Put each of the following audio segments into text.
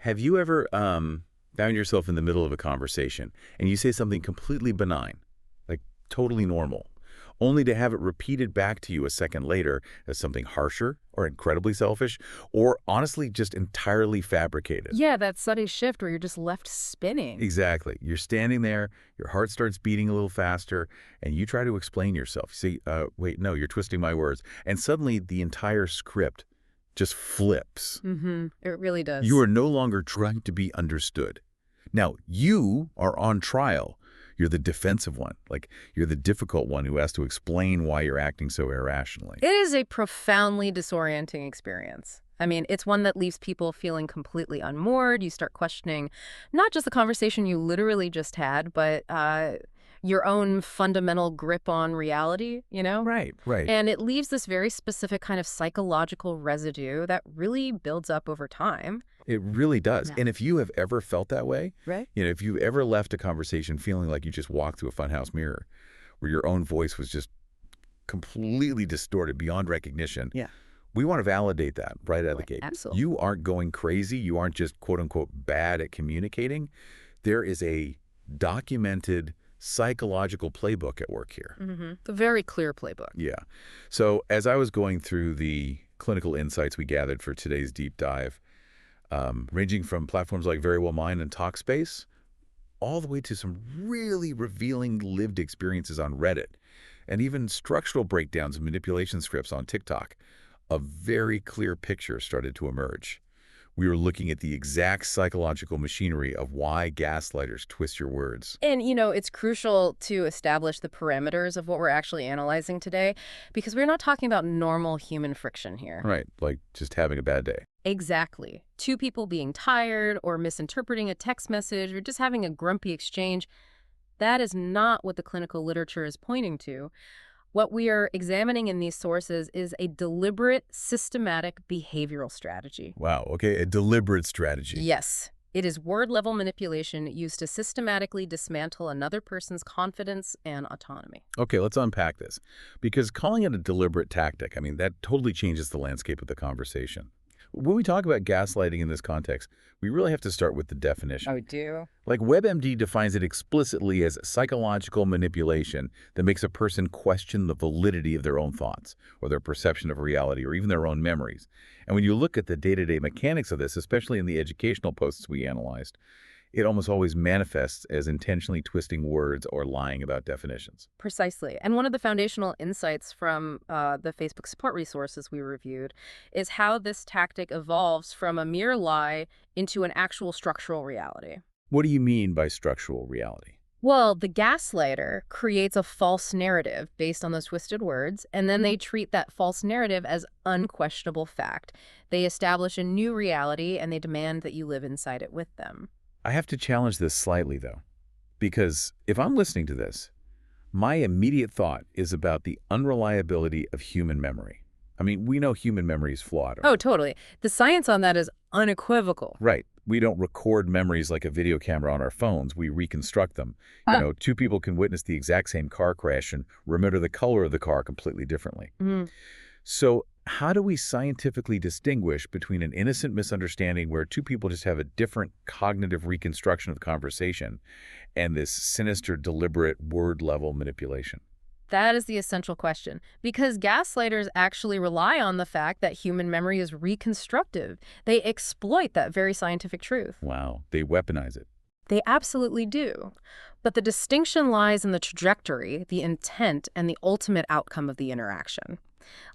Have you ever found yourself in the middle of a conversation and you say something completely benign, like totally normal, only to have it repeated back to you a second later as something harsher or incredibly selfish or honestly just entirely fabricated? Yeah, that sudden shift where you're just left spinning. Exactly. You're standing there, your heart starts beating a little faster, and you try to explain yourself. You say, wait, no, you're twisting my words. And suddenly the entire script just flips. It really You does. are no longer trying to be understood. Now, you are on trial. You're the defensive one. Like, you're the difficult one who has to explain why you're acting so irrationally. It is a profoundly disorienting experience. I mean, it's one that leaves people feeling completely unmoored. You start questioning not just the conversation you literally just had, but your own fundamental grip on reality, you know? Right, right. And it leaves this very specific kind of psychological residue that really builds up over time. It really does. Yeah. And if you have ever felt that way, Right. if you ever left a conversation feeling like you just walked through a funhouse mirror, where your own voice was just completely distorted beyond recognition, Yeah. we want to validate that right out of the gate. Absolutely. You aren't going crazy. You aren't just quote unquote bad at communicating. There is a documented psychological playbook at work here. The very clear playbook. Yeah. So as I was going through the clinical insights we gathered for today's deep dive, ranging from platforms like Verywell Mind and Talkspace, all the way to some really revealing lived experiences on Reddit, and even structural breakdowns of manipulation scripts on TikTok, a very clear picture started to emerge. We were looking at the exact psychological machinery of why gaslighters twist your words. And, it's crucial to establish the parameters of what we're actually analyzing today, because we're not talking about normal human friction here. Right, like just having a bad day. Exactly. Two people being tired or misinterpreting a text message or just having a grumpy exchange, that is not what the clinical literature is pointing to. What we are examining in these sources is a deliberate, systematic behavioral strategy. Wow, okay, a deliberate strategy. Yes, it is word-level manipulation used to systematically dismantle another person's confidence and autonomy. Okay, let's unpack this. Because calling it a deliberate tactic, I mean, that totally changes the landscape of the conversation. When we talk about gaslighting in this context, we really have to start with the definition. Oh, do? Like WebMD defines it explicitly as psychological manipulation that makes a person question the validity of their own thoughts or their perception of reality or even their own memories. And when you look at the day-to-day mechanics of this, especially in the educational posts we analyzed, it almost always manifests as intentionally twisting words or lying about definitions. Precisely. And one of the foundational insights from the Facebook support resources we reviewed is how this tactic evolves from a mere lie into an actual structural reality. What do you mean by structural reality? Well, the gaslighter creates a false narrative based on those twisted words, and then they treat that false narrative as unquestionable fact. They establish a new reality, and they demand that you live inside it with them. I have to challenge this slightly, though, because if I'm listening to this, my immediate thought is about the unreliability of human memory. I mean, we know human memory is flawed. Oh, totally. The science on that is unequivocal. Right. We don't record memories like a video camera on our phones. We reconstruct them. Two people can witness the exact same car crash and remember the color of the car completely differently. So how do we scientifically distinguish between an innocent misunderstanding where two people just have a different cognitive reconstruction of the conversation and this sinister, deliberate, word-level manipulation? That is the essential question, because gaslighters actually rely on the fact that human memory is reconstructive. They exploit that very scientific truth. Wow, they weaponize it. They absolutely do. But the distinction lies in the trajectory, the intent, and the ultimate outcome of the interaction.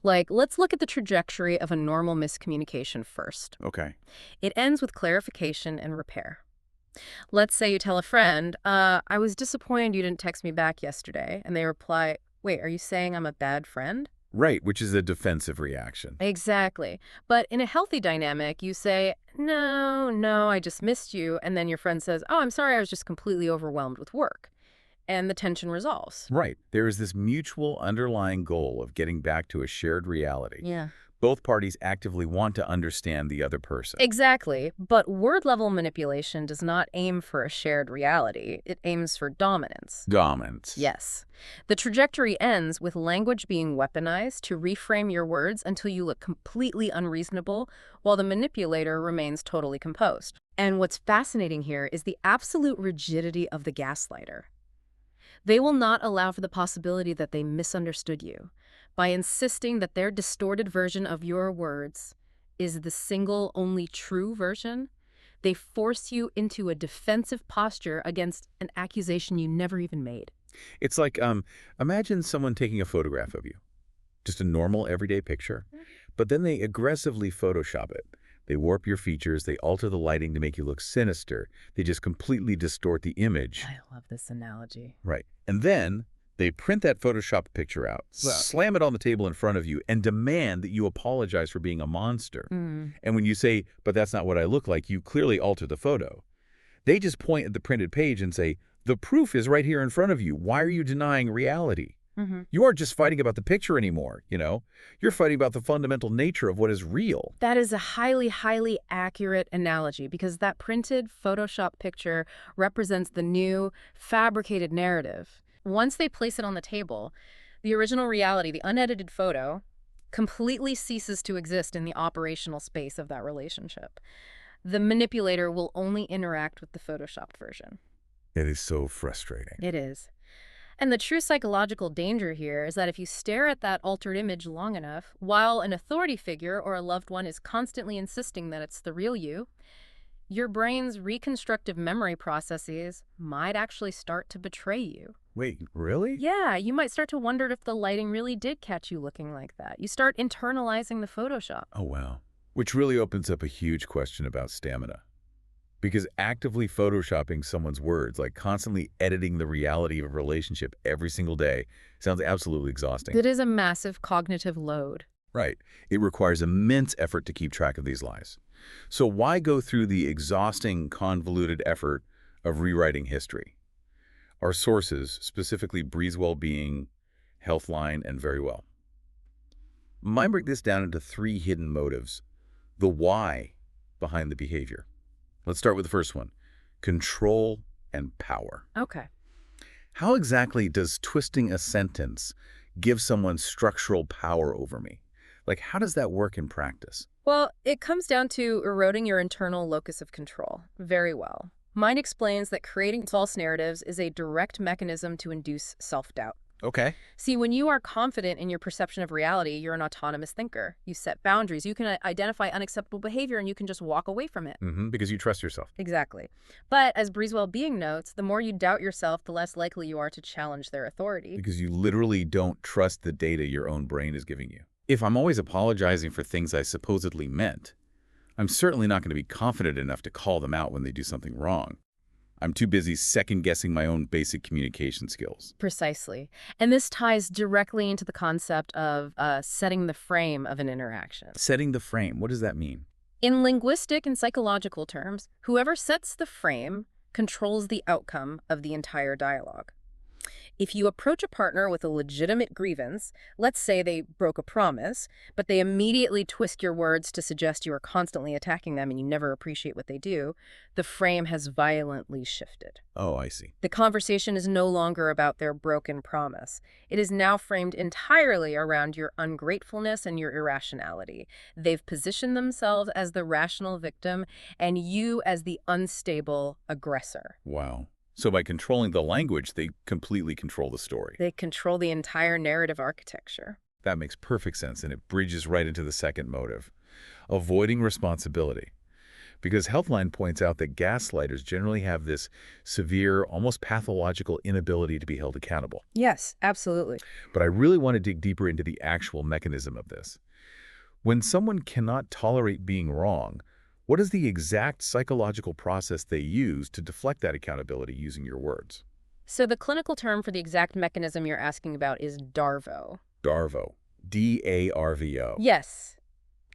Like, let's look at the trajectory of a normal miscommunication first. Okay. It ends with clarification and repair. Let's say you tell a friend, I was disappointed you didn't text me back yesterday. And they reply, wait, are you saying I'm a bad friend? Right, which is a defensive reaction. Exactly. But in a healthy dynamic, you say, no, I just missed you. And then your friend says, oh, I'm sorry, I was just completely overwhelmed with work. And the tension resolves. Right. There is this mutual underlying goal of getting back to a shared reality. Yeah. Both parties actively want to understand the other person. Exactly, but word-level manipulation does not aim for a shared reality. It aims for dominance. Dominance. Yes. The trajectory ends with language being weaponized to reframe your words until you look completely unreasonable, while the manipulator remains totally composed. And what's fascinating here is the absolute rigidity of the gaslighter. They will not allow for the possibility that they misunderstood you by insisting that their distorted version of your words is the single only true version. They force you into a defensive posture against an accusation you never even made. It's like, imagine someone taking a photograph of you. Just a normal, everyday picture. But then they aggressively Photoshop it. They warp your features, they alter the lighting to make you look sinister. They just completely distort the image. I love this analogy. Right. And then they print that Photoshopped picture out, slam it on the table in front of you, and demand that you apologize for being a monster. And when you say, but that's not what I look like, you clearly alter the photo. They just point at the printed page and say, the proof is right here in front of you. Why are you denying reality? You aren't just fighting about the picture anymore, you know? You're fighting about the fundamental nature of what is real. That is a highly, highly accurate analogy because that printed Photoshop picture represents the new, fabricated narrative. Once they place it on the table, the original reality, the unedited photo, completely ceases to exist in the operational space of that relationship. The manipulator will only interact with the Photoshopped version. It is so frustrating. It is. And the true psychological danger here is that if you stare at that altered image long enough, while an authority figure or a loved one is constantly insisting that it's the real you, your brain's reconstructive memory processes might actually start to betray you. Wait, really? Yeah, you might start to wonder if the lighting really did catch you looking like that. You start internalizing the Photoshop. Oh, wow. Which really opens up a huge question about stamina. Because actively photoshopping someone's words, like constantly editing the reality of a relationship every single day, sounds absolutely exhausting. It is a massive cognitive load. Right. It requires immense effort to keep track of these lies. So why go through the exhausting, convoluted effort of rewriting history? Our sources, specifically Breeze Wellbeing, Healthline, and Verywell, might break this down into 3 hidden motives, the why behind the behavior. Let's start with the first one, control and power. Okay. How exactly does twisting a sentence give someone structural power over me? Like, how does that work in practice? Well, it comes down to eroding your internal locus of control. Very well. Mine explains that creating false narratives is a direct mechanism to induce self-doubt. Okay. See, when you are confident in your perception of reality, you're an autonomous thinker. You set boundaries. You can identify unacceptable behavior and you can just walk away from it. Because you trust yourself. Exactly. But as Breeze Wellbeing notes, the more you doubt yourself, the less likely you are to challenge their authority. Because you literally don't trust the data your own brain is giving you. If I'm always apologizing for things I supposedly meant, I'm certainly not going to be confident enough to call them out when they do something wrong. I'm too busy second-guessing my own basic communication skills. Precisely. And this ties directly into the concept of setting the frame of an interaction. Setting the frame, what does that mean? In linguistic and psychological terms, whoever sets the frame controls the outcome of the entire dialogue. If you approach a partner with a legitimate grievance, let's say they broke a promise, but they immediately twist your words to suggest you are constantly attacking them and you never appreciate what they do, the frame has violently shifted. Oh, I see. The conversation is no longer about their broken promise. It is now framed entirely around your ungratefulness and your irrationality. They've positioned themselves as the rational victim and you as the unstable aggressor. Wow. So by controlling the language, they completely control the story. They control the entire narrative architecture. That makes perfect sense, and it bridges right into the second motive, avoiding responsibility. Because Healthline points out that gaslighters generally have this severe, almost pathological inability to be held accountable. Yes, absolutely. But I really want to dig deeper into the actual mechanism of this. When someone cannot tolerate being wrong, what is the exact psychological process they use to deflect that accountability using your words? So the clinical term for the exact mechanism you're asking about is DARVO. DARVO. D-A-R-V-O. Yes.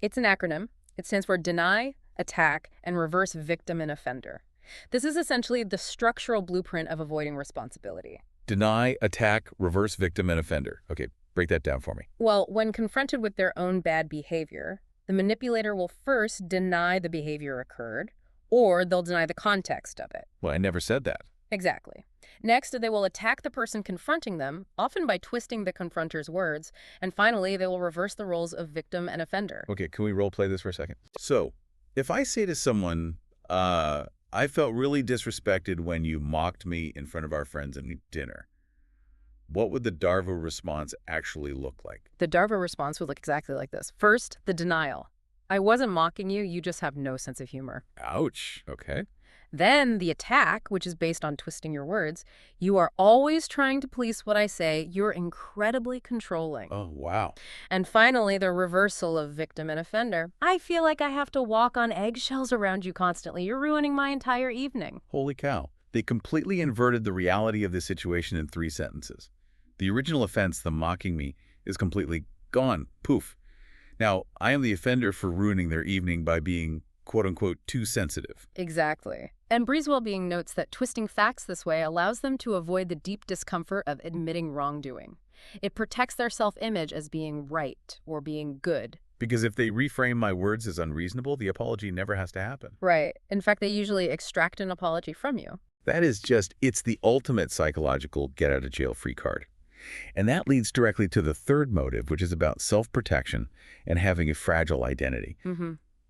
It's an acronym. It stands for Deny, Attack, and Reverse Victim and Offender. This is essentially the structural blueprint of avoiding responsibility. Deny, attack, reverse victim, and offender. Okay, Break that down for me. Well, when confronted with their own bad behavior, the manipulator will first deny the behavior occurred, or they'll deny the context of it. Well, I never said that. Exactly. Next, they will attack the person confronting them, often by twisting the confronter's words, and finally, they will reverse the roles of victim and offender. Okay, can we role play this for a second? So, if I say to someone, I felt really disrespected when you mocked me in front of our friends at dinner, what would the Darvo response actually look like? The Darvo response would look exactly like this. First, the denial. I wasn't mocking you, you just have no sense of humor. Ouch. Okay. Then the attack, which is based on twisting your words. You are always trying to police what I say. You're incredibly controlling. Oh, wow. And finally, the reversal of victim and offender. I feel like I have to walk on eggshells around you constantly. You're ruining my entire evening. Holy cow. They completely inverted the reality of the situation in 3 sentences. The original offense, the mocking me, is completely gone. Poof. Now, I am the offender for ruining their evening by being, quote-unquote, too sensitive. Exactly. And Bree's Wellbeing notes that twisting facts this way allows them to avoid the deep discomfort of admitting wrongdoing. It protects their self-image as being right or being good. Because if they reframe my words as unreasonable, the apology never has to happen. Right. In fact, they usually extract an apology from you. That is just, it's the ultimate psychological get-out-of-jail-free card. And that leads directly to the third motive, which is about self-protection and having a fragile identity.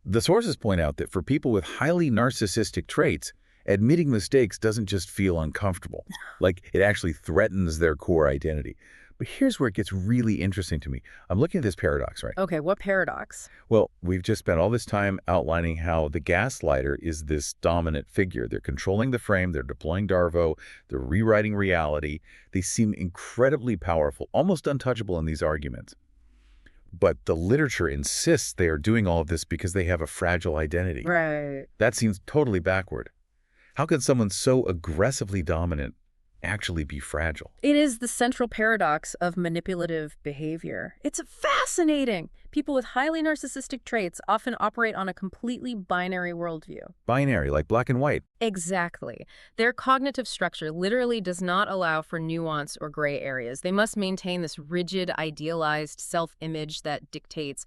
The sources point out that for people with highly narcissistic traits, admitting mistakes doesn't just feel uncomfortable, like it actually threatens their core identity. But here's where it gets really interesting to me. I'm looking at this paradox, right? Okay, what paradox? Well, we've just spent all this time outlining how the gaslighter is this dominant figure. They're controlling the frame, they're deploying Darvo, they're rewriting reality. They seem incredibly powerful, almost untouchable in these arguments. But the literature insists they are doing all of this because they have a fragile identity. Right. That seems totally backward. How can someone so aggressively dominant actually be fragile? It is the central paradox of manipulative behavior. It's fascinating. People with highly narcissistic traits often operate on a completely binary worldview. Binary, like black and white. Exactly. Their cognitive structure literally does not allow for nuance or gray areas. They must maintain this rigid, idealized self-image that dictates,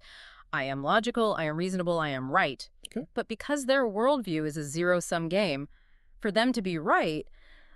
I am logical, I am reasonable, I am right. Okay. But because their worldview is a zero-sum game, for them to be right,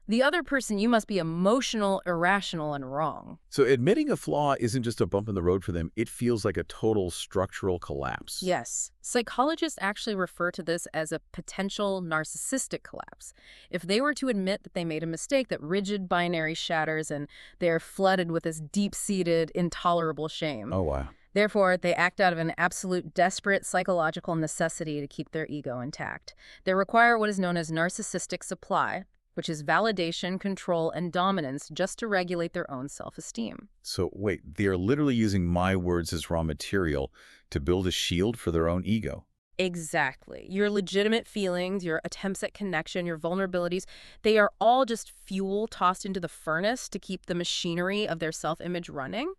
the other person, you must be emotional, irrational, and wrong. So admitting a flaw isn't just a bump in the road for them. It feels like a total structural collapse. Yes. Psychologists actually refer to this as a potential narcissistic collapse. If they were to admit that they made a mistake, that rigid binary shatters and they're flooded with this deep-seated, intolerable shame. Oh, wow. Therefore, they act out of an absolute desperate psychological necessity to keep their ego intact. They require what is known as narcissistic supply, which is validation, control, and dominance just to regulate their own self-esteem. So wait, they're literally using my words as raw material to build a shield for their own ego. Exactly. Your legitimate feelings, your attempts at connection, your vulnerabilities, they are all just fuel tossed into the furnace to keep the machinery of their self-image running.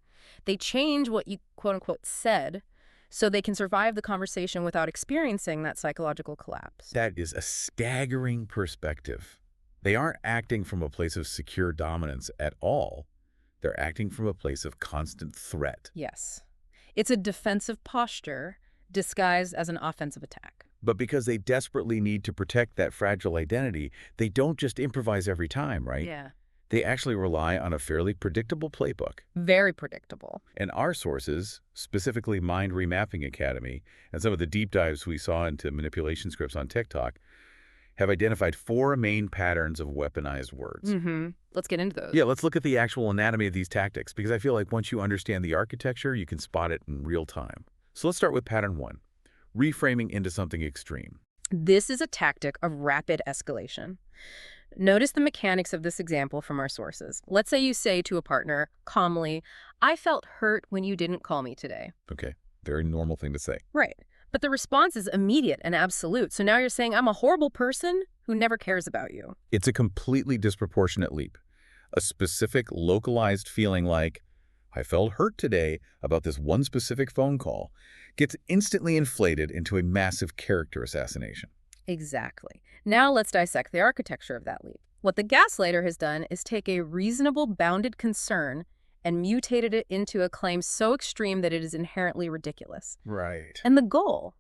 They change what you, quote-unquote, said so they can survive the conversation without experiencing that psychological collapse. That is a staggering perspective. They aren't acting from a place of secure dominance at all. They're acting from a place of constant threat. Yes. It's a defensive posture disguised as an offensive attack. But because they desperately need to protect that fragile identity, they don't just improvise every time, right? Yeah. They actually rely on a fairly predictable playbook. Very predictable. And our sources, specifically Mind Remapping Academy, and some of the deep dives we saw into manipulation scripts on TikTok, have identified 4 main patterns of weaponized words. Let's get into those. Yeah, let's look at the actual anatomy of these tactics, because I feel like once you understand the architecture, you can spot it in real time. So let's start with pattern 1, reframing into something extreme. This is a tactic of rapid escalation. Notice the mechanics of this example from our sources. Let's say you say to a partner, calmly, I felt hurt when you didn't call me today. Okay, very normal thing to say. Right. But the response is immediate and absolute. So now you're saying, I'm a horrible person who never cares about you. It's a completely disproportionate leap. A specific, localized feeling like, I felt hurt today about this one specific phone call, gets instantly inflated into a massive character assassination. Exactly. Now let's dissect the architecture of that leap. What the gaslighter has done is take a reasonable, bounded concern and mutated it into a claim so extreme that it is inherently ridiculous. Right. And the goal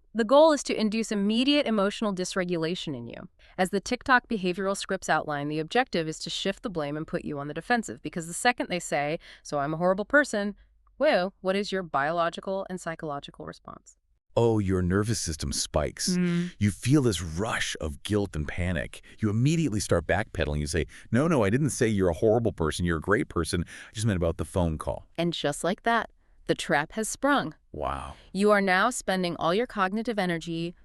is to induce immediate emotional dysregulation in you. As the TikTok behavioral scripts outline, the objective is to shift the blame and put you on the defensive, because the second they say, "So I'm a horrible person," well, what is your biological and psychological response? Oh, your nervous system spikes. You feel this rush of guilt and panic. You immediately start backpedaling. You say, no, I didn't say you're a horrible person. You're a great person. I just meant about the phone call. And just like that, the trap has sprung. Wow. You are now spending all your cognitive energy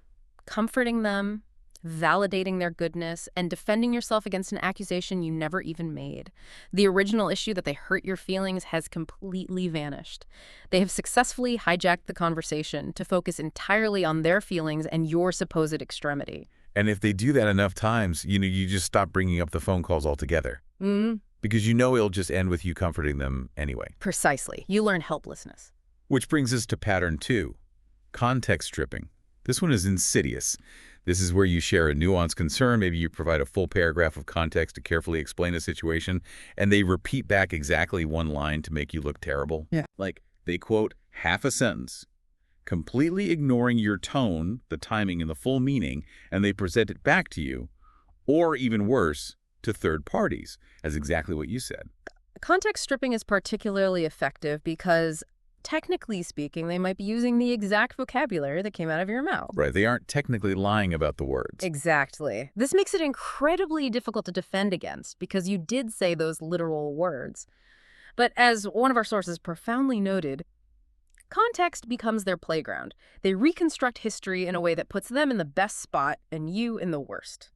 comforting them, validating their goodness, and defending yourself against an accusation you never even made. The original issue that they hurt your feelings has completely vanished. They have successfully hijacked the conversation to focus entirely on their feelings and your supposed extremity. And if they do that enough times, you just stop bringing up the phone calls altogether. Mm, Because you know it'll just end with you comforting them anyway. precisely. You learn helplessness. Which brings us to pattern 2, context stripping. This one is insidious. This is where you share a nuanced concern. Maybe you provide a full paragraph of context to carefully explain a situation, and they repeat back exactly one line to make you look terrible. Yeah. Like they quote half a sentence, completely ignoring your tone, the timing, and the full meaning, and they present it back to you, or even worse, to third parties, as exactly what you said. Context stripping is particularly effective because, technically speaking, they might be using the exact vocabulary that came out of your mouth. Right, they aren't technically lying about the words. Exactly. This makes it incredibly difficult to defend against because you did say those literal words. But as one of our sources profoundly noted, context becomes their playground. They reconstruct history in a way that puts them in the best spot and you in the worst.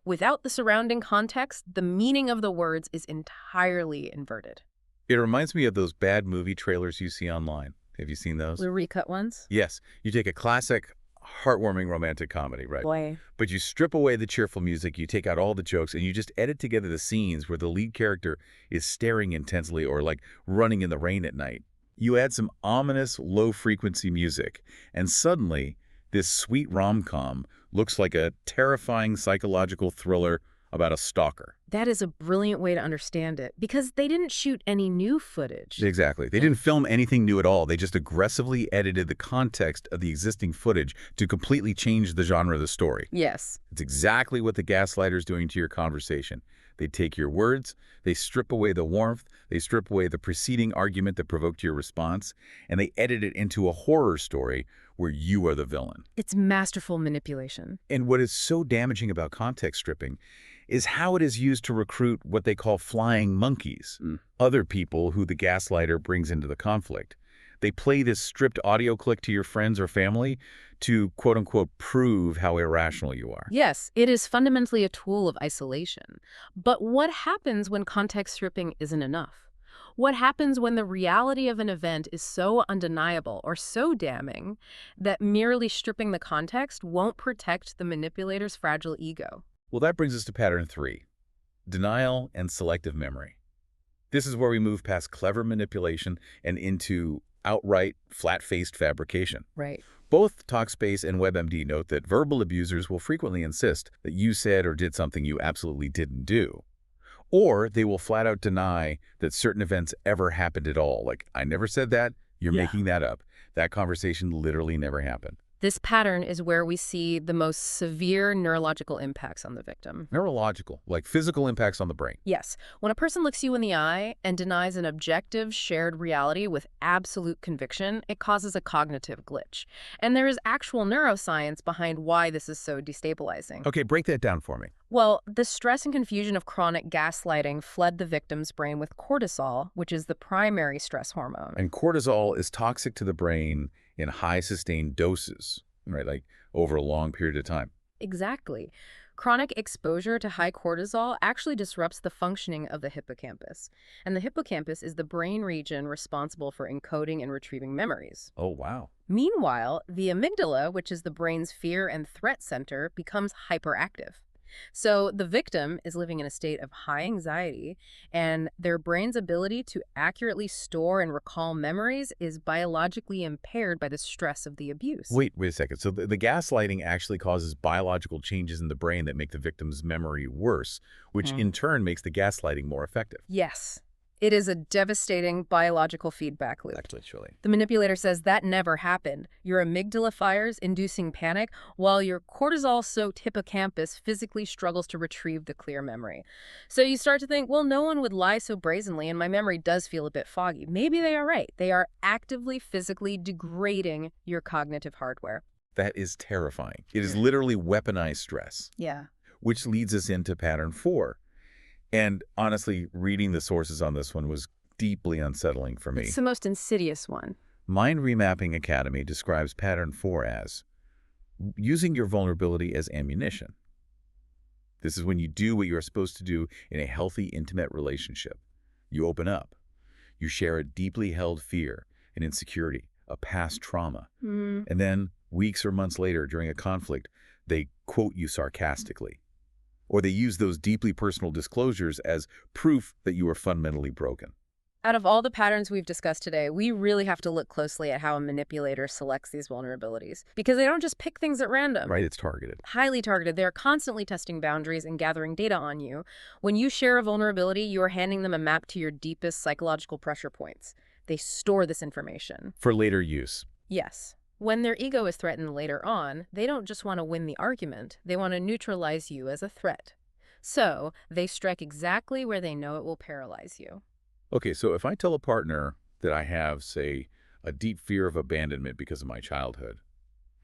Without the surrounding context, the meaning of the words is entirely inverted. It reminds me of those bad movie trailers you see online. Have you seen those? The recut ones? Yes. You take a classic, heartwarming romantic comedy, right? Boy. But you strip away the cheerful music, you take out all the jokes, and you just edit together the scenes where the lead character is staring intensely or like running in the rain at night. You add some ominous, low-frequency music, and suddenly this sweet rom-com looks like a terrifying psychological thriller about a stalker. That is a brilliant way to understand it, because they didn't shoot any new footage. Exactly. They didn't film anything new at all. They just aggressively edited the context of the existing footage to completely change the genre of the story. Yes. It's exactly what the Gaslighters doing to your conversation. They take your words, they strip away the warmth, they strip away the preceding argument that provoked your response, and they edit it into a horror story where you are the villain. It's masterful manipulation. And what is so damaging about context stripping is how it is used to recruit what they call flying monkeys, other people who the gaslighter brings into the conflict. They play this stripped audio clip to your friends or family to, quote-unquote, prove how irrational you are. Yes, it is fundamentally a tool of isolation. But what happens when context stripping isn't enough? What happens when the reality of an event is so undeniable or so damning that merely stripping the context won't protect the manipulator's fragile ego? Well, that brings us to pattern 3, denial and selective memory. This is where we move past clever manipulation and into outright, flat-faced fabrication. Right. Both Talkspace and WebMD note that verbal abusers will frequently insist that you said or did something you absolutely didn't do. Or they will flat out deny that certain events ever happened at all. Like, I never said that, you're making that up. That conversation literally never happened. This pattern is where we see the most severe neurological impacts on the victim. Neurological, like physical impacts on the brain. Yes. When a person looks you in the eye and denies an objective, shared reality with absolute conviction, it causes a cognitive glitch. And there is actual neuroscience behind why this is so destabilizing. Okay, break that down for me. Well, the stress and confusion of chronic gaslighting flood the victim's brain with cortisol, which is the primary stress hormone. And cortisol is toxic to the brain in high sustained doses, right? Like over a long period of time. Exactly. Chronic exposure to high cortisol actually disrupts the functioning of the hippocampus. And the hippocampus is the brain region responsible for encoding and retrieving memories. Oh, wow. Meanwhile, the amygdala, which is the brain's fear and threat center, becomes hyperactive. So the victim is living in a state of high anxiety, and their brain's ability to accurately store and recall memories is biologically impaired by the stress of the abuse. Wait a second. So the gaslighting actually causes biological changes in the brain that make the victim's memory worse, which in turn makes the gaslighting more effective. Yes. It is a devastating biological feedback loop. Actually. The manipulator says that never happened. Your amygdala fires, inducing panic, while your cortisol-soaked hippocampus physically struggles to retrieve the clear memory. So you start to think, well, no one would lie so brazenly, and my memory does feel a bit foggy. Maybe they are right. They are actively, physically degrading your cognitive hardware. That is terrifying. It is literally weaponized stress. Yeah. Which leads us into pattern 4. And honestly, reading the sources on this one was deeply unsettling for me. It's the most insidious one. Mind Remapping Academy describes pattern 4 as using your vulnerability as ammunition. This is when you do what you're supposed to do in a healthy, intimate relationship. You open up. You share a deeply held fear, an insecurity, a past trauma. And then, weeks or months later, during a conflict, they quote you sarcastically. Or they use those deeply personal disclosures as proof that you are fundamentally broken. Out of all the patterns we've discussed today, we really have to look closely at how a manipulator selects these vulnerabilities. Because they don't just pick things at random. Right, it's targeted. Highly targeted. They're constantly testing boundaries and gathering data on you. When you share a vulnerability, you are handing them a map to your deepest psychological pressure points. They store this information. For later use. Yes. When their ego is threatened later on, they don't just want to win the argument. They want to neutralize you as a threat. So, they strike exactly where they know it will paralyze you. Okay, so if I tell a partner that I have, say, a deep fear of abandonment because of my childhood,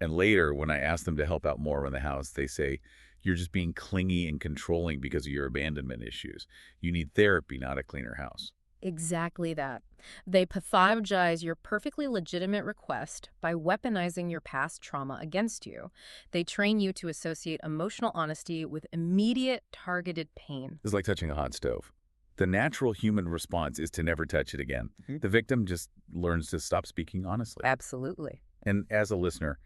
and later when I ask them to help out more around the house, they say, you're just being clingy and controlling because of your abandonment issues. You need therapy, not a cleaner house. Exactly that. They pathologize your perfectly legitimate request by weaponizing your past trauma against you. They train you to associate emotional honesty with immediate, targeted pain. It's like touching a hot stove. The natural human response is to never touch it again. The victim just learns to stop speaking honestly. Absolutely. And as a listener,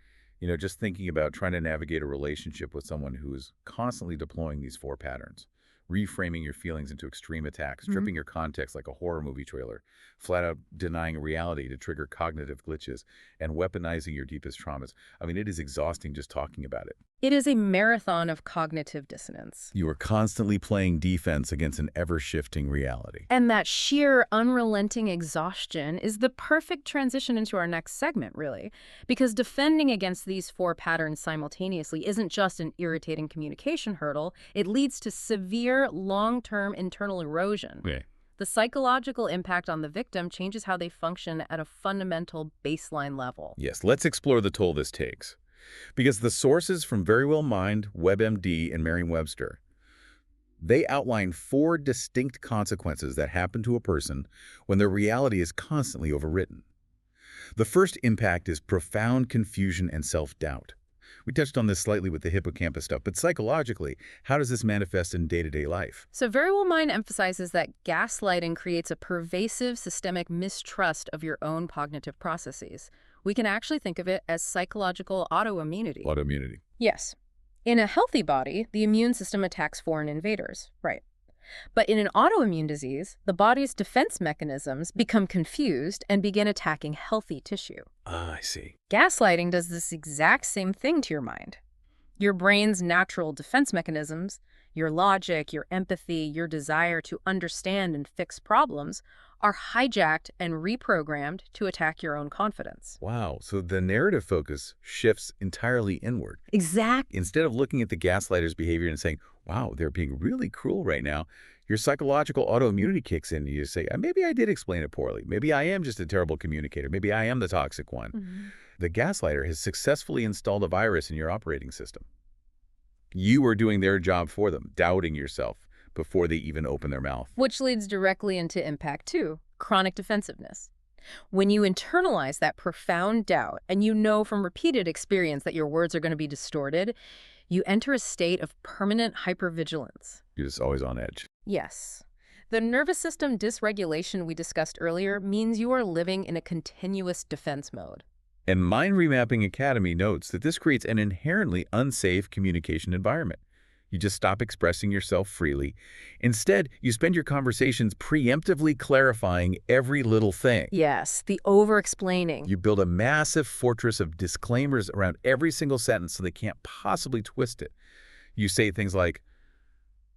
just thinking about trying to navigate a relationship with someone who is constantly deploying these 4 patterns, reframing your feelings into extreme attacks, stripping your context like a horror movie trailer, flat out denying reality to trigger cognitive glitches, and weaponizing your deepest traumas. I mean, it is exhausting just talking about it. It is a marathon of cognitive dissonance. You are constantly playing defense against an ever-shifting reality. And that sheer, unrelenting exhaustion is the perfect transition into our next segment, really. Because defending against these 4 patterns simultaneously isn't just an irritating communication hurdle, it leads to severe, long-term internal erosion. Okay. The psychological impact on the victim changes how they function at a fundamental baseline level. Yes, let's explore the toll this takes. Because the sources from Verywell Mind, WebMD, and Merriam-Webster, they outline 4 distinct consequences that happen to a person when their reality is constantly overwritten. The first impact is profound confusion and self-doubt. We touched on this slightly with the hippocampus stuff, but psychologically, how does this manifest in day-to-day life? So Verywell Mind emphasizes that gaslighting creates a pervasive systemic mistrust of your own cognitive processes. We can actually think of it as psychological autoimmunity. Autoimmunity. Yes. In a healthy body, the immune system attacks foreign invaders, right? But in an autoimmune disease, the body's defense mechanisms become confused and begin attacking healthy tissue. Ah, I see. Gaslighting does this exact same thing to your mind. Your brain's natural defense mechanisms, your logic, your empathy, your desire to understand and fix problems, are hijacked and reprogrammed to attack your own confidence. Wow, so the narrative focus shifts entirely inward. Exactly. Instead of looking at the gaslighter's behavior and saying, wow, they're being really cruel right now, your psychological autoimmunity kicks in and you say, maybe I did explain it poorly. Maybe I am just a terrible communicator. Maybe I am the toxic one. The gaslighter has successfully installed a virus in your operating system. You are doing their job for them, doubting yourself before they even open their mouth. Which leads directly into impact 2, chronic defensiveness. When you internalize that profound doubt and you know from repeated experience that your words are going to be distorted, you enter a state of permanent hypervigilance. You're just always on edge. Yes. The nervous system dysregulation we discussed earlier means you are living in a continuous defense mode. And Mind Remapping Academy notes that this creates an inherently unsafe communication environment. You just stop expressing yourself freely. Instead, you spend your conversations preemptively clarifying every little thing. Yes, the over-explaining. You build a massive fortress of disclaimers around every single sentence so they can't possibly twist it. You say things like,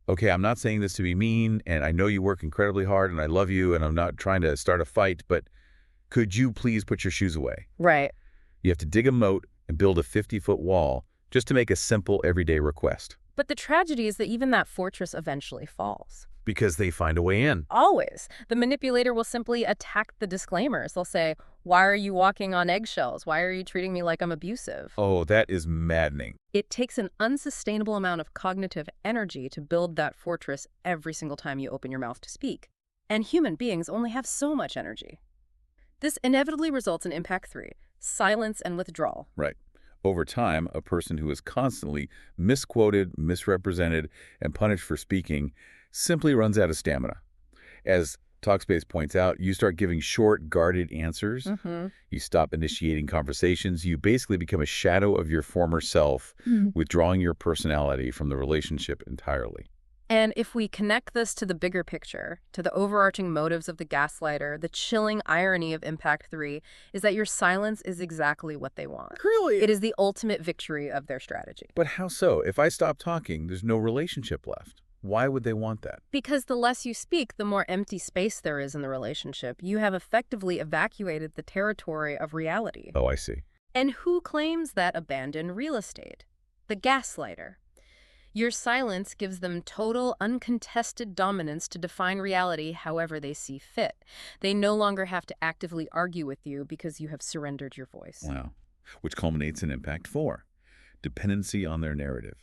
Okay, I'm not saying this to be mean, and I know you work incredibly hard, and I love you, and I'm not trying to start a fight, but could you please put your shoes away? Right. You have to dig a moat and build a 50-foot wall just to make a simple everyday request But the tragedy is that even that fortress eventually falls. because they find a way in. Always. The manipulator will simply attack the disclaimers. They'll say, "Why are you walking on eggshells? Why are you treating me like I'm abusive?" Oh, that is maddening. It takes an unsustainable amount of cognitive energy to build that fortress every single time you open your mouth to speak. And human beings only have so much energy. This inevitably results in impact 3, silence and withdrawal. Right. Over time, a person who is constantly misquoted, misrepresented, and punished for speaking simply runs out of stamina. As Talkspace points out, you start giving short, guarded answers. You stop initiating conversations. You basically become a shadow of your former self, withdrawing your personality from the relationship entirely. And if we connect this to the bigger picture, to the overarching motives of the gaslighter, the chilling irony of Impact 3 is that your silence is exactly what they want. Really? It is the ultimate victory of their strategy. But how so? If I stop talking, there's no relationship left. Why would they want that? Because the less you speak, the more empty space there is in the relationship. You have effectively evacuated the territory of reality. Oh, I see. And who claims that abandoned real estate? The gaslighter. Your silence gives them total, uncontested dominance to define reality however they see fit. They no longer have to actively argue with you because you have surrendered your voice. Wow. Which culminates in Impact 4, dependency on their narrative.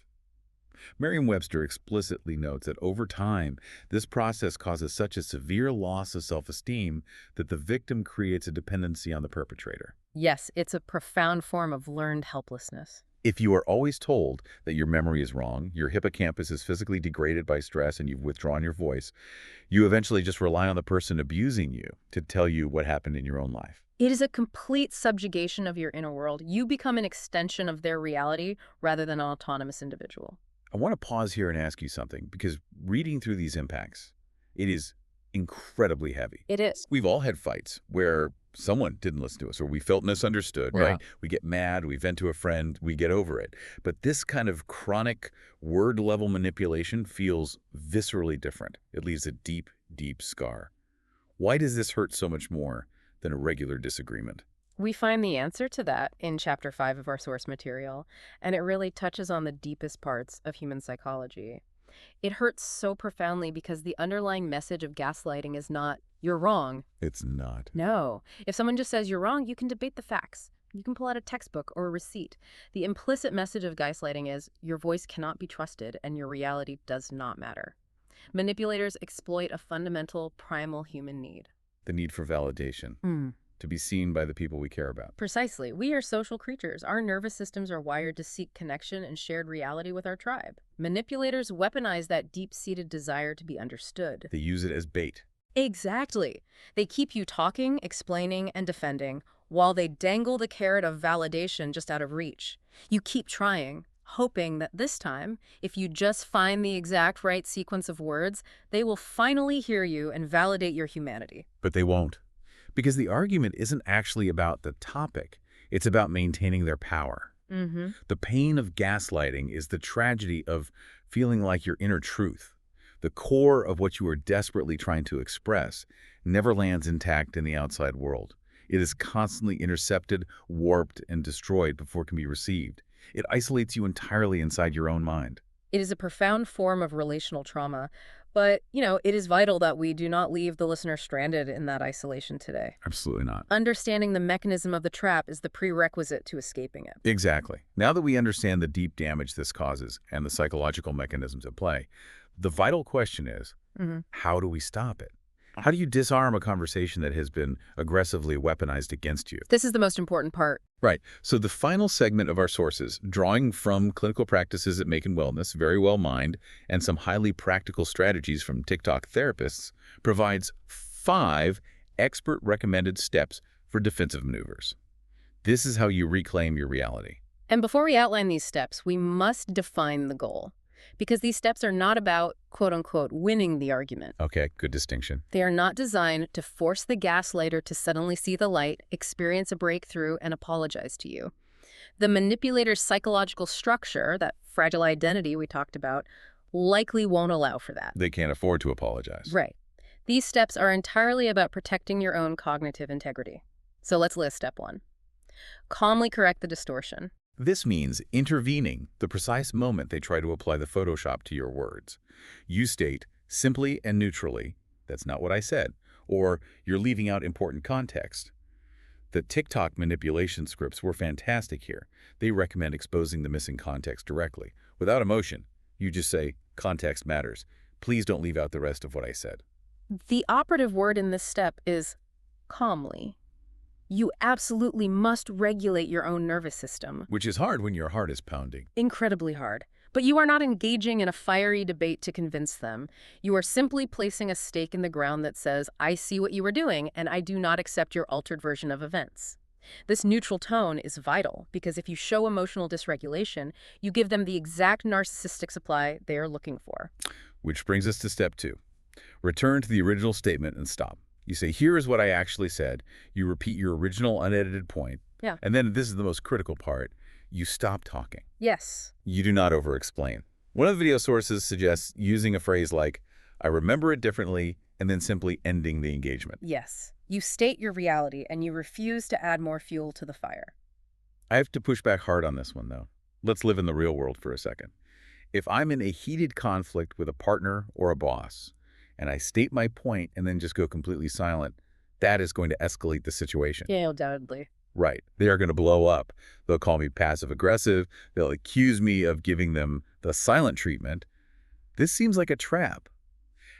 Merriam-Webster explicitly notes that over time, this process causes such a severe loss of self-esteem that the victim creates a dependency on the perpetrator. Yes, it's a profound form of learned helplessness. If you are always told that your memory is wrong, your hippocampus is physically degraded by stress, and you've withdrawn your voice, you eventually just rely on the person abusing you to tell you what happened in your own life. It is a complete subjugation of your inner world. You become an extension of their reality rather than an autonomous individual. I want to pause here and ask you something, because reading through these impacts, it is incredibly heavy. It is. We've all had fights where someone didn't listen to us or we felt misunderstood, Yeah. right? We get mad, we vent to a friend, we get over it. But this kind of chronic word-level manipulation feels viscerally different. It leaves a deep, deep scar. Why does this hurt so much more than a regular disagreement? We find the answer to that in Chapter 5 of our source material, and it really touches on the deepest parts of human psychology. It hurts so profoundly because the underlying message of gaslighting is not, "You're wrong." It's not. No. If someone just says you're wrong, you can debate the facts. You can pull out a textbook or a receipt. The implicit message of gaslighting is, your voice cannot be trusted and your reality does not matter. Manipulators exploit a fundamental, primal human need. The need for validation, to be seen by the people we care about. Precisely. We are social creatures. Our nervous systems are wired to seek connection and shared reality with our tribe. Manipulators weaponize that deep-seated desire to be understood. They use it as bait. Exactly. They keep you talking, explaining, and defending, while they dangle the carrot of validation just out of reach. You keep trying, hoping that this time, if you just find the exact right sequence of words, they will finally hear you and validate your humanity. But they won't. Because the argument isn't actually about the topic. It's about maintaining their power. The pain of gaslighting is the tragedy of feeling like your inner truth, the core of what you are desperately trying to express, never lands intact in the outside world. It is constantly intercepted, warped, and destroyed before it can be received. It isolates you entirely inside your own mind. It is a profound form of relational trauma, but, it is vital that we do not leave the listener stranded in that isolation today. Absolutely not. Understanding the mechanism of the trap is the prerequisite to escaping it. Exactly. Now that we understand the deep damage this causes and the psychological mechanisms at play, the vital question is, how do we stop it? How do you disarm a conversation that has been aggressively weaponized against you? This is the most important part. Right. So the final segment of our sources, drawing from clinical practices at Make and Wellness, Very Well Mind, and some highly practical strategies from TikTok therapists, provides 5 expert-recommended steps for defensive maneuvers. This is how you reclaim your reality. And before we outline these steps, we must define the goal. Because these steps are not about, quote-unquote, winning the argument. Okay, good distinction. They are not designed to force the gaslighter to suddenly see the light, experience a breakthrough, and apologize to you. The manipulator's psychological structure, that fragile identity we talked about, likely won't allow for that. They can't afford to apologize. Right. These steps are entirely about protecting your own cognitive integrity. So let's list step 1. Calmly correct the distortion. This means intervening the precise moment they try to apply the Photoshop to your words. You state, simply and neutrally, "That's not what I said," or "You're leaving out important context." The TikTok manipulation scripts were fantastic here. They recommend exposing the missing context directly. Without emotion, you just say, "Context matters. Please don't leave out the rest of what I said." The operative word in this step is calmly. You absolutely must regulate your own nervous system. Which is hard when your heart is pounding. Incredibly hard. But you are not engaging in a fiery debate to convince them. You are simply placing a stake in the ground that says, "I see what you are doing, and I do not accept your altered version of events." This neutral tone is vital because if you show emotional dysregulation, you give them the exact narcissistic supply they are looking for. Which brings us to step 2. Return to the original statement and stop. You say, "Here is what I actually said." You repeat your original unedited point. Yeah. And then, this is the most critical part, you stop talking. Yes. You do not over-explain. One of the video sources suggests using a phrase like, "I remember it differently," and then simply ending the engagement. Yes. You state your reality and you refuse to add more fuel to the fire. I have to push back hard on this one, though. Let's live in the real world for a second. If I'm in a heated conflict with a partner or a boss, and I state my point and then just go completely silent, that is going to escalate the situation. Yeah, undoubtedly. Right. They are going to blow up. They'll call me passive-aggressive. They'll accuse me of giving them the silent treatment. This seems like a trap.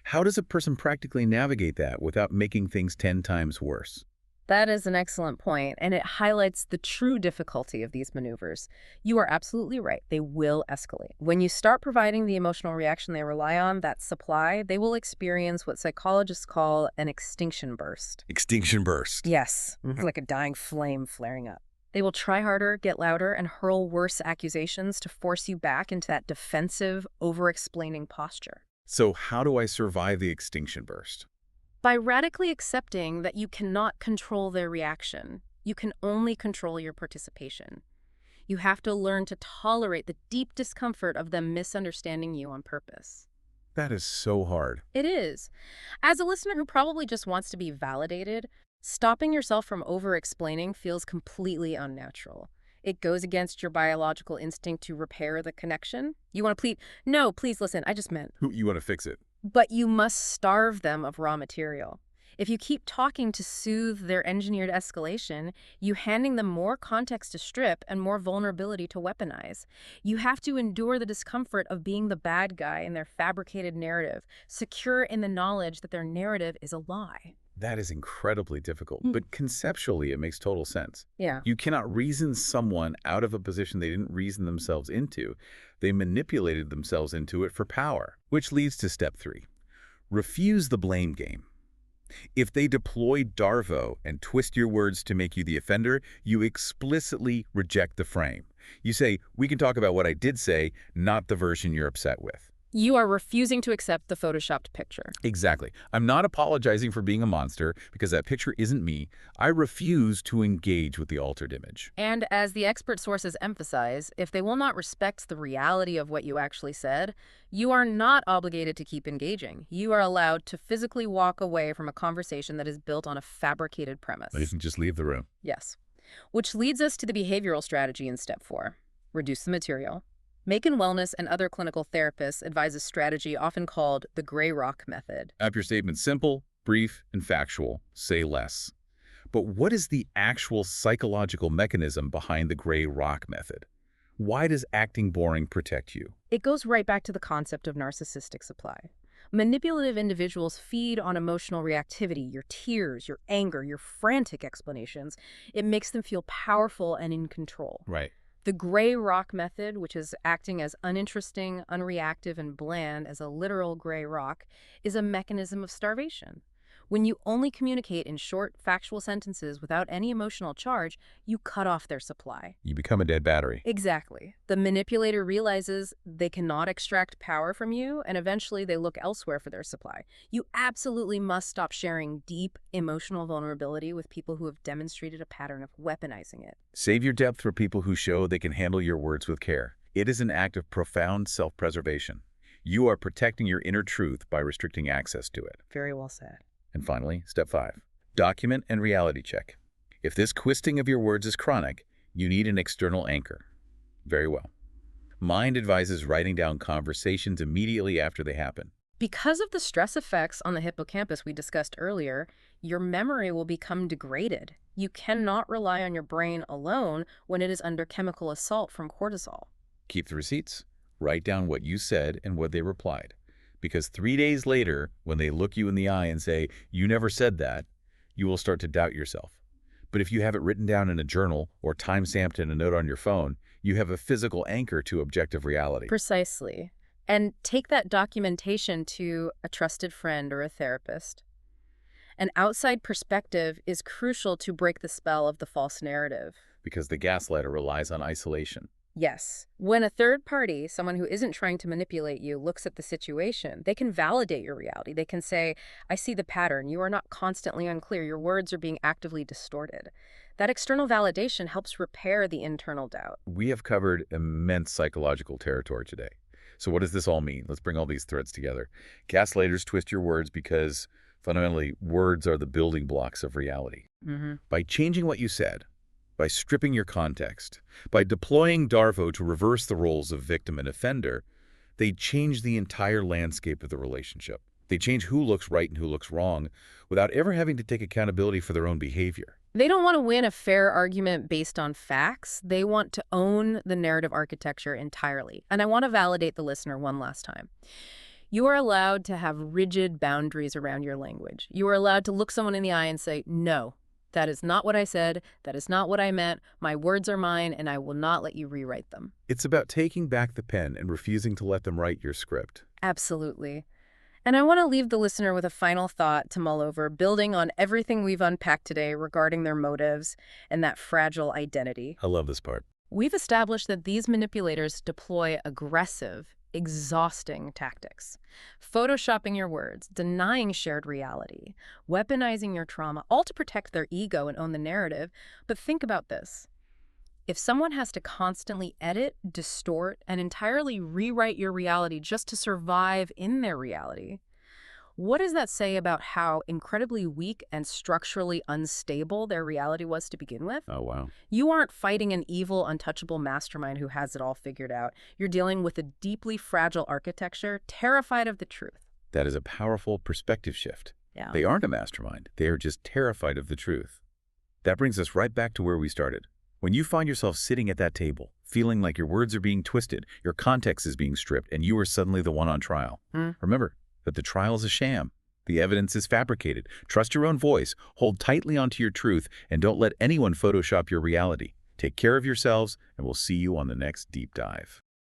How does a person practically navigate that without making things 10 times worse? That is an excellent point, and it highlights the true difficulty of these maneuvers. You are absolutely right. They will escalate. When you start providing the emotional reaction they rely on, that supply, they will experience what psychologists call an extinction burst. Extinction burst. Yes, it's like a dying flame flaring up. They will try harder, get louder, and hurl worse accusations to force you back into that defensive, over-explaining posture. So how do I survive the extinction burst? By radically accepting that you cannot control their reaction, you can only control your participation. You have to learn to tolerate the deep discomfort of them misunderstanding you on purpose. That is so hard. It is. As a listener who probably just wants to be validated, stopping yourself from over-explaining feels completely unnatural. It goes against your biological instinct to repair the connection. You want to plead, "No, please listen, I just meant." You want to fix it. But you must starve them of raw material. If you keep talking to soothe their engineered escalation, you handing them more context to strip and more vulnerability to weaponize. You have to endure the discomfort of being the bad guy in their fabricated narrative, secure in the knowledge that their narrative is a lie. That is incredibly difficult, but conceptually it makes total sense. Yeah. You cannot reason someone out of a position they didn't reason themselves into. They manipulated themselves into it for power, which leads to step 3. Refuse the blame game. If they deploy Darvo and twist your words to make you the offender, you explicitly reject the frame. You say, "We can talk about what I did say, not the version you're upset with." You are refusing to accept the photoshopped picture. Exactly. I'm not apologizing for being a monster because that picture isn't me. I refuse to engage with the altered image. And as the expert sources emphasize, if they will not respect the reality of what you actually said, you are not obligated to keep engaging. You are allowed to physically walk away from a conversation that is built on a fabricated premise. You can just leave the room. Yes. Which leads us to the behavioral strategy in step 4. Reduce the material. Macon Wellness and other clinical therapists advise a strategy often called the gray rock method. Have your statement simple, brief, and factual. Say less. But what is the actual psychological mechanism behind the gray rock method? Why does acting boring protect you? It goes right back to the concept of narcissistic supply. Manipulative individuals feed on emotional reactivity, your tears, your anger, your frantic explanations. It makes them feel powerful and in control. Right. The gray rock method, which is acting as uninteresting, unreactive, and bland as a literal gray rock, is a mechanism of starvation. When you only communicate in short, factual sentences without any emotional charge, you cut off their supply. You become a dead battery. Exactly. The manipulator realizes they cannot extract power from you, and eventually they look elsewhere for their supply. You absolutely must stop sharing deep, emotional vulnerability with people who have demonstrated a pattern of weaponizing it. Save your depth for people who show they can handle your words with care. It is an act of profound self-preservation. You are protecting your inner truth by restricting access to it. Very well said. And finally, step 5. Document and reality check. If this twisting of your words is chronic, you need an external anchor. Very well. Mind advises writing down conversations immediately after they happen. Because of the stress effects on the hippocampus we discussed earlier, your memory will become degraded. You cannot rely on your brain alone when it is under chemical assault from cortisol. Keep the receipts. Write down what you said and what they replied. Because 3 days later, when they look you in the eye and say, "You never said that," you will start to doubt yourself. But if you have it written down in a journal or time-stamped in a note on your phone, you have a physical anchor to objective reality. Precisely. And take that documentation to a trusted friend or a therapist. An outside perspective is crucial to break the spell of the false narrative. Because the gaslighter relies on isolation. Yes. When a third party, someone who isn't trying to manipulate you, looks at the situation, they can validate your reality. They can say, "I see the pattern. You are not constantly unclear. Your words are being actively distorted." That external validation helps repair the internal doubt. We have covered immense psychological territory today. So what does this all mean? Let's bring all these threads together. Gaslighters twist your words because, fundamentally, words are the building blocks of reality. By changing what you said, by stripping your context, by deploying Darvo to reverse the roles of victim and offender, they change the entire landscape of the relationship. They change who looks right and who looks wrong without ever having to take accountability for their own behavior. They don't want to win a fair argument based on facts. They want to own the narrative architecture entirely. And I want to validate the listener one last time. You are allowed to have rigid boundaries around your language. You are allowed to look someone in the eye and say, "No, that is not what I said. That is not what I meant. My words are mine, and I will not let you rewrite them." It's about taking back the pen and refusing to let them write your script. Absolutely. And I want to leave the listener with a final thought to mull over, building on everything we've unpacked today regarding their motives and that fragile identity. I love this part. We've established that these manipulators deploy aggressive, exhausting tactics. Photoshopping your words, denying shared reality, weaponizing your trauma, all to protect their ego and own the narrative. But think about this. If someone has to constantly edit, distort, and entirely rewrite your reality just to survive in their reality, what does that say about how incredibly weak and structurally unstable their reality was to begin with? Oh, wow. You aren't fighting an evil, untouchable mastermind who has it all figured out. You're dealing with a deeply fragile architecture, terrified of the truth. That is a powerful perspective shift. Yeah. They aren't a mastermind. They are just terrified of the truth. That brings us right back to where we started. When you find yourself sitting at that table, feeling like your words are being twisted, your context is being stripped, and you are suddenly the one on trial, remember that the trial is a sham. The evidence is fabricated. Trust your own voice, hold tightly onto your truth, and don't let anyone Photoshop your reality. Take care of yourselves, and we'll see you on the next deep dive.